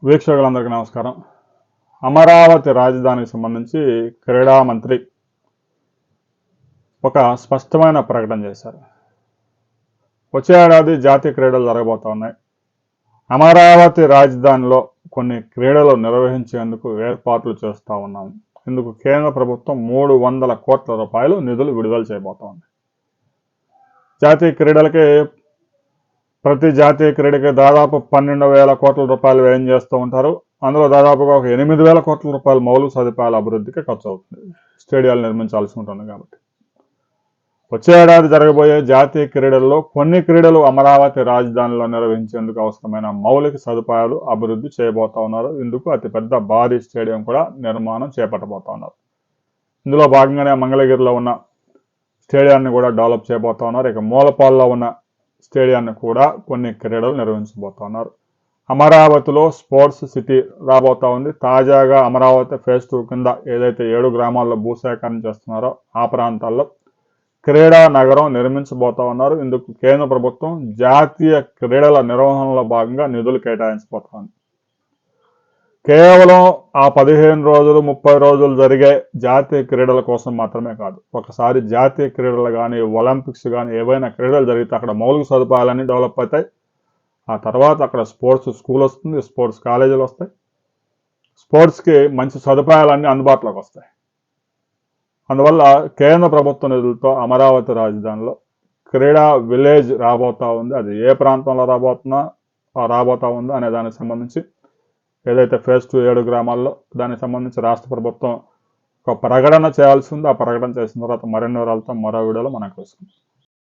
వీక్షకులందరికీ నమస్కారం. అమరావతి రాజధానికి సంబంధించి క్రీడా మంత్రి ఒక స్పష్టమైన ప్రకటన చేశారు. వచ్చే ఏడాది జాతీయ క్రీడలు జరగబోతా ఉన్నాయి. అమరావతి రాజధానిలో కొన్ని క్రీడలు నిర్వహించేందుకు ఏర్పాట్లు చేస్తూ ఉన్నాము. ఇందుకు కేంద్ర ప్రభుత్వం 300 కోట్ల రూపాయలు నిధులు విడుదల చేయబోతా ఉంది. జాతీయ క్రీడలకి ప్రతి జాతీయ క్రీడకి దాదాపు 12,000 కోట్ల రూపాయలు వ్యయం చేస్తూ ఉంటారు. అందులో దాదాపుగా ఒక 8,000 కోట్ల రూపాయల మౌలిక సదుపాయాల అభివృద్ధికి ఖర్చు అవుతుంది. స్టేడియాలు నిర్మించాల్సి ఉంటుంది కాబట్టి. వచ్చే ఏడాది జరగబోయే జాతీయ క్రీడల్లో కొన్ని క్రీడలు అమరావతి రాజధానిలో నిర్వహించేందుకు అవసరమైన మౌలిక సదుపాయాలు అభివృద్ధి చేయబోతా ఉన్నారు. ఇందుకు అతిపెద్ద భారీ స్టేడియం కూడా నిర్మాణం చేపట్టబోతా ఉన్నారు. ఇందులో భాగంగానే మంగళగిరిలో ఉన్న స్టేడియాన్ని కూడా డెవలప్ చేయబోతా ఉన్నారు. ఇక మూలపాల్లో ఉన్న స్టేడియాన్ని కూడా కొన్ని క్రీడలు నిర్వహించబోతున్నారు. అమరావతిలో స్పోర్ట్స్ సిటీ రాబోతా ఉంది. తాజాగా అమరావతి ఫేజ్ 2 కింద ఏదైతే 7 గ్రామాల్లో భూసేకరణ చేస్తున్నారో ఆ ప్రాంతాల్లో క్రీడా నగరం నిర్మించబోతా ఉన్నారు. ఇందుకు కేంద్ర ప్రభుత్వం జాతీయ క్రీడల నిర్వహణలో భాగంగా నిధులు కేటాయించబోతోంది. కేవలం ఆ 15 రోజులు 30 రోజులు జరిగే జాతీయ క్రీడల కోసం మాత్రమే కాదు. ఒకసారి జాతీయ క్రీడలు కానీ ఒలింపిక్స్ కానీ ఏవైనా క్రీడలు జరిగితే అక్కడ మౌలిక సదుపాయాలన్నీ డెవలప్ అవుతాయి. ఆ తర్వాత అక్కడ స్పోర్ట్స్ స్కూల్ వస్తుంది, స్పోర్ట్స్ కాలేజీలు వస్తాయి, స్పోర్ట్స్కి మంచి సదుపాయాలన్నీ అందుబాటులోకి వస్తాయి. అందువల్ల కేంద్ర ప్రభుత్వ నిధులతో అమరావతి రాజధానిలో క్రీడా విలేజ్ రాబోతా ఉంది. అది ఏ ప్రాంతంలో రాబోతా ఉందో అనే దానికి సంబంధించి ఏదైతే ఫేజ్ 2 7 గ్రామాల్లో దానికి సంబంధించి రాష్ట్ర ప్రభుత్వం ఒక ప్రకటన చేయాల్సి ఉంది. ఆ ప్రకటన చేసిన తర్వాత మరిన్ని వివరాలతో మరో వీడియోలో మనం కలుసుకుందాం.